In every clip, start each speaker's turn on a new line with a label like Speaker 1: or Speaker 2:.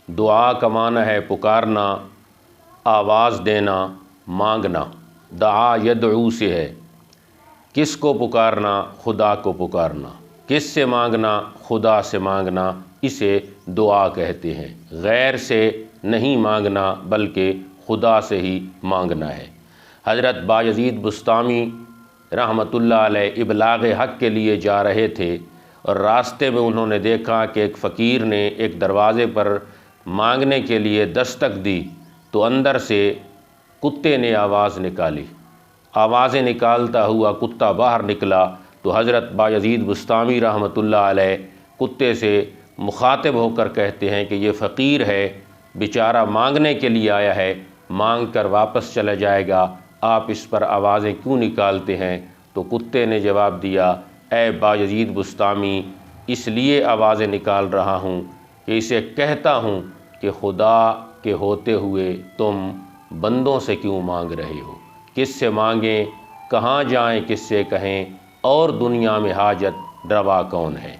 Speaker 1: دعا کا معنی ہے پکارنا، آواز دینا، مانگنا۔ دعا یدعو سے ہے، کس کو پکارنا؟ خدا کو پکارنا۔ کس سے مانگنا؟ خدا سے مانگنا، اسے دعا کہتے ہیں۔ غیر سے نہیں مانگنا بلکہ خدا سے ہی مانگنا ہے۔ حضرت بایزید بسطامی رحمۃ اللہ علیہ ابلاغ حق کے لیے جا رہے تھے اور راستے میں انہوں نے دیکھا کہ ایک فقیر نے ایک دروازے پر مانگنے کے لیے دستک دی تو اندر سے کتے نے آواز نکالی۔ آوازیں نکالتا ہوا کتا باہر نکلا تو حضرت بایزید بسطامی رحمۃ اللہ علیہ کتے سے مخاطب ہو کر کہتے ہیں کہ یہ فقیر ہے، بیچارہ مانگنے کے لیے آیا ہے، مانگ کر واپس چلا جائے گا، آپ اس پر آوازیں کیوں نکالتے ہیں؟ تو کتے نے جواب دیا، اے بایزید بسطامی، اس لیے آوازیں نکال رہا ہوں کہ اسے کہتا ہوں کہ خدا کے ہوتے ہوئے تم بندوں سے کیوں مانگ رہے ہو؟ کس سے مانگیں، کہاں جائیں، کس سے کہیں، اور دنیا میں حاجت روا کون ہے؟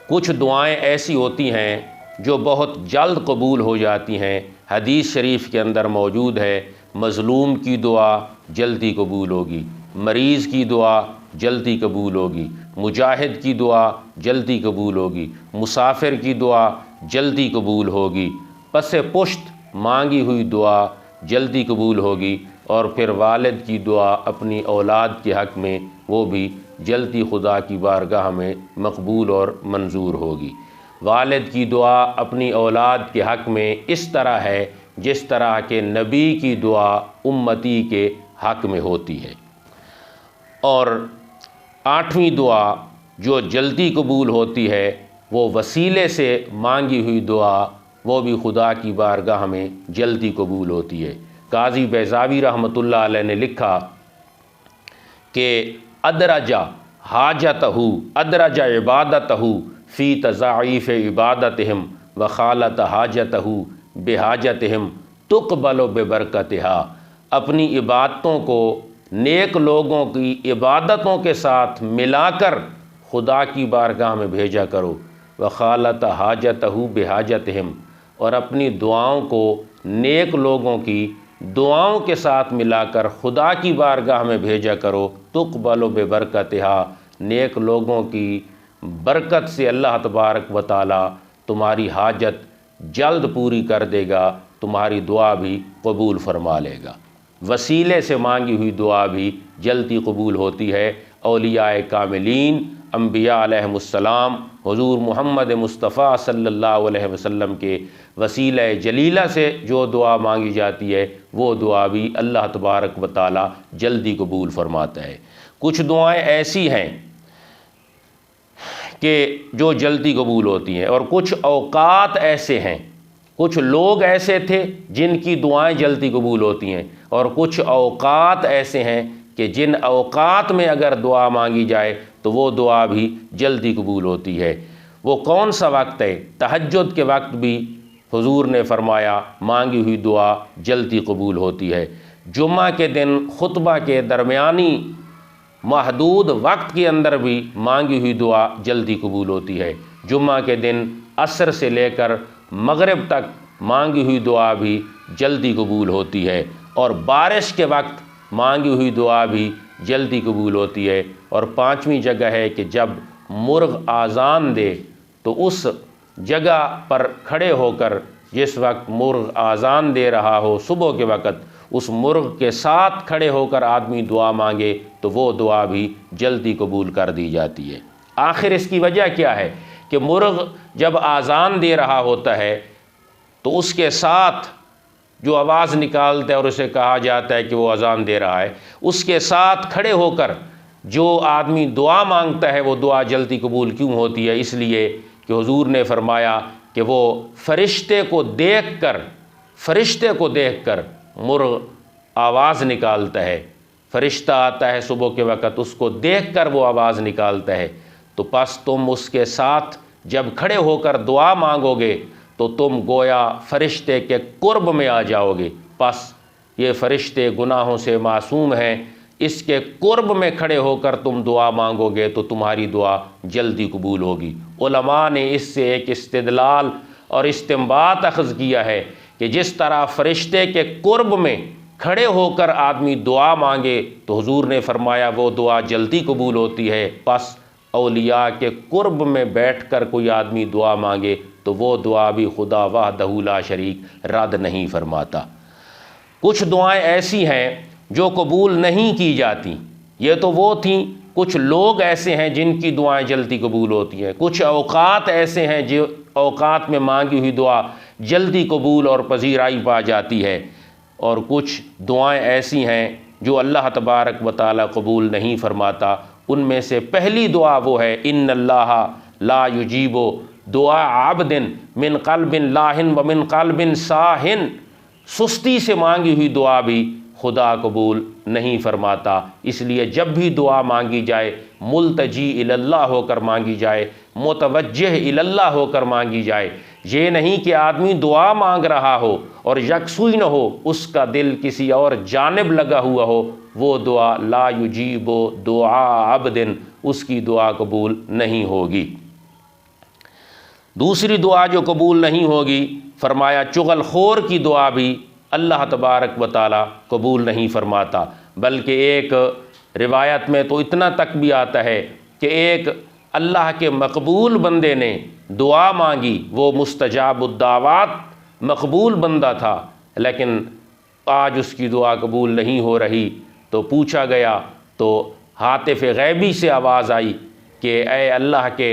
Speaker 1: کچھ دعائیں ایسی ہوتی ہیں جو بہت جلد قبول ہو جاتی ہیں۔ حدیث شریف کے اندر موجود ہے، مظلوم کی دعا جلدی قبول ہوگی، مریض کی دعا جلدی قبول ہوگی، مجاہد کی دعا جلدی قبول ہوگی، مسافر کی دعا جلدی قبول ہوگی، پس پشت مانگی ہوئی دعا جلدی قبول ہوگی، اور پھر والد کی دعا اپنی اولاد کے حق میں وہ بھی جلدی خدا کی بارگاہ میں مقبول اور منظور ہوگی۔ والد کی دعا اپنی اولاد کے حق میں اس طرح ہے جس طرح کہ نبی کی دعا امتی کے حق میں ہوتی ہے۔ اور 8ویں دعا جو جلدی قبول ہوتی ہے وہ وسیلے سے مانگی ہوئی دعا، وہ بھی خدا کی بارگاہ میں جلدی قبول ہوتی ہے۔ قاضی بیضاوی رحمۃ اللہ علیہ نے لکھا کہ ادرج حاجتہ ادرج عبادتہ فی تضاعیف عبادتہم وخالت حاجتہ بحاجتہم تقبل ببرکتہا۔ اپنی عبادتوں کو نیک لوگوں کی عبادتوں کے ساتھ ملا کر خدا کی بارگاہ میں بھیجا کرو، وخالت حاجتہ بحاجتہم، اور اپنی دعاؤں کو نیک لوگوں کی دعاؤں کے ساتھ ملا کر خدا کی بارگاہ میں بھیجا کرو، تقبل ببرکتہا، نیک لوگوں کی برکت سے اللہ تبارک و تعالی تمہاری حاجت جلد پوری کر دے گا، تمہاری دعا بھی قبول فرما لے گا۔ وسیلے سے مانگی ہوئی دعا بھی جلدی قبول ہوتی ہے۔ اولیاء کاملین، انبیاء علیہم السلام، حضور محمد مصطفیٰ صلی اللہ علیہ وسلم کے وسیلہ جلیلہ سے جو دعا مانگی جاتی ہے وہ دعا بھی اللہ تبارک و تعالی جلدی قبول فرماتا ہے۔ کچھ دعائیں ایسی ہیں کہ جو جلدی قبول ہوتی ہیں، اور کچھ اوقات ایسے ہیں، کچھ لوگ ایسے تھے جن کی دعائیں جلدی قبول ہوتی ہیں، اور کچھ اوقات ایسے ہیں کہ جن اوقات میں اگر دعا مانگی جائے تو وہ دعا بھی جلدی قبول ہوتی ہے۔ وہ کون سا وقت ہے؟ تہجد کے وقت بھی حضور نے فرمایا مانگی ہوئی دعا جلدی قبول ہوتی ہے۔ جمعہ کے دن خطبہ کے درمیانی محدود وقت کے اندر بھی مانگی ہوئی دعا جلدی قبول ہوتی ہے۔ جمعہ کے دن عصر سے لے کر مغرب تک مانگی ہوئی دعا بھی جلدی قبول ہوتی ہے، اور بارش کے وقت مانگی ہوئی دعا بھی جلدی قبول ہوتی ہے۔ اور 5ویں جگہ ہے کہ جب مرغ آذان دے تو اس جگہ پر کھڑے ہو کر، جس وقت مرغ آذان دے رہا ہو صبح کے وقت، اس مرغ کے ساتھ کھڑے ہو کر آدمی دعا مانگے تو وہ دعا بھی جلدی قبول کر دی جاتی ہے۔ آخر اس کی وجہ کیا ہے کہ مرغ جب آذان دے رہا ہوتا ہے تو اس کے ساتھ جو آواز نکالتا ہے اور اسے کہا جاتا ہے کہ وہ اذان دے رہا ہے، اس کے ساتھ کھڑے ہو کر جو آدمی دعا مانگتا ہے وہ دعا جلدی قبول کیوں ہوتی ہے؟ اس لیے کہ حضور نے فرمایا کہ وہ فرشتے کو دیکھ کر مرغ آواز نکالتا ہے، فرشتہ آتا ہے صبح کے وقت، اس کو دیکھ کر وہ آواز نکالتا ہے، تو پس تم اس کے ساتھ جب کھڑے ہو کر دعا مانگو گے تو تم گویا فرشتے کے قرب میں آ جاؤ گے۔ پس یہ فرشتے گناہوں سے معصوم ہیں، اس کے قرب میں کھڑے ہو کر تم دعا مانگو گے تو تمہاری دعا جلدی قبول ہوگی۔ علماء نے اس سے ایک استدلال اور استنباط اخذ کیا ہے کہ جس طرح فرشتے کے قرب میں کھڑے ہو کر آدمی دعا مانگے تو حضور نے فرمایا وہ دعا جلدی قبول ہوتی ہے، پس اولیاء کے قرب میں بیٹھ کر کوئی آدمی دعا مانگے تو وہ دعا بھی خدا وحدہ لا شریک رد نہیں فرماتا۔ کچھ دعائیں ایسی ہیں جو قبول نہیں کی جاتی، یہ تو وہ تھیں۔ کچھ لوگ ایسے ہیں جن کی دعائیں جلدی قبول ہوتی ہیں، کچھ اوقات ایسے ہیں جو اوقات میں مانگی ہوئی دعا جلدی قبول اور پذیرائی پا جاتی ہے، اور کچھ دعائیں ایسی ہیں جو اللہ تبارک و تعالی قبول نہیں فرماتا۔ ان میں سے پہلی دعا وہ ہے ان اللہ لا یجیب دعا عبد من قلب لاہن و من قلب ساہن، سستی سے مانگی ہوئی دعا بھی خدا قبول نہیں فرماتا۔ اس لیے جب بھی دعا مانگی جائے ملتجی الی اللہ ہو کر مانگی جائے، متوجہ الی اللہ ہو کر مانگی جائے۔ یہ نہیں کہ آدمی دعا مانگ رہا ہو اور یکسوئی نہ ہو، اس کا دل کسی اور جانب لگا ہوا ہو، وہ دعا لا یجیب دعا عبد، اس کی دعا قبول نہیں ہوگی۔ دوسری دعا جو قبول نہیں ہوگی، فرمایا چغل خور کی دعا بھی اللہ تبارک و تعالی قبول نہیں فرماتا۔ بلکہ ایک روایت میں تو اتنا تک بھی آتا ہے کہ ایک اللہ کے مقبول بندے نے دعا مانگی، وہ مستجاب الدعوات مقبول بندہ تھا، لیکن آج اس کی دعا قبول نہیں ہو رہی۔ تو پوچھا گیا تو ہاتف غیبی سے آواز آئی کہ اے اللہ کے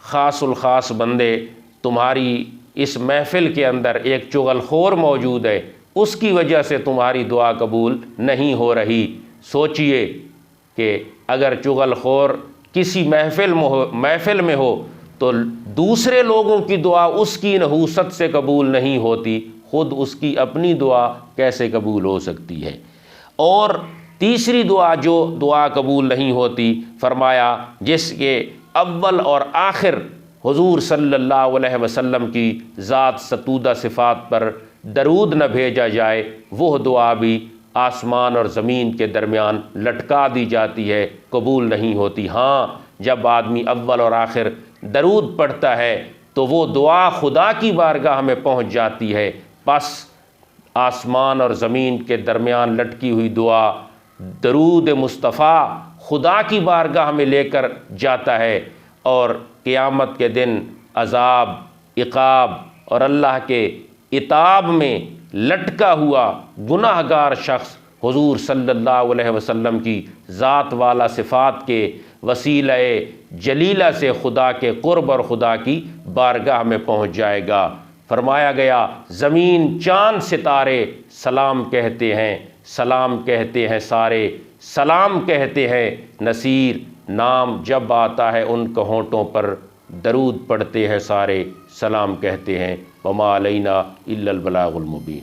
Speaker 1: خاص الخاص بندے، تمہاری اس محفل کے اندر ایک چغل خور موجود ہے، اس کی وجہ سے تمہاری دعا قبول نہیں ہو رہی۔ سوچئے کہ اگر چغل خور کسی محفل میں ہو تو دوسرے لوگوں کی دعا اس کی نحوست سے قبول نہیں ہوتی، خود اس کی اپنی دعا کیسے قبول ہو سکتی ہے؟ اور تیسری دعا جو دعا قبول نہیں ہوتی، فرمایا جس کے اول اور آخر حضور صلی اللہ علیہ وسلم کی ذات ستودہ صفات پر درود نہ بھیجا جائے، وہ دعا بھی آسمان اور زمین کے درمیان لٹکا دی جاتی ہے، قبول نہیں ہوتی۔ ہاں، جب آدمی اول اور آخر درود پڑھتا ہے تو وہ دعا خدا کی بارگاہ میں پہنچ جاتی ہے، پس آسمان اور زمین کے درمیان لٹکی ہوئی دعا درود مصطفیٰ خدا کی بارگاہ میں لے کر جاتا ہے، اور قیامت کے دن عذاب، عقاب اور اللہ کے عتاب میں لٹکا ہوا گناہ گار شخص حضور صلی اللہ علیہ وسلم کی ذات والا صفات کے وسیلہ جلیلہ سے خدا کے قرب اور خدا کی بارگاہ میں پہنچ جائے گا۔ فرمایا گیا زمین چاند ستارے سلام کہتے ہیں، سلام کہتے ہیں سارے، سلام کہتے ہیں نصیر، نام جب آتا ہے ان کے ہونٹوں پر درود پڑھتے ہیں سارے، سلام کہتے ہیں۔ وما علینا الا البلاغ المبین۔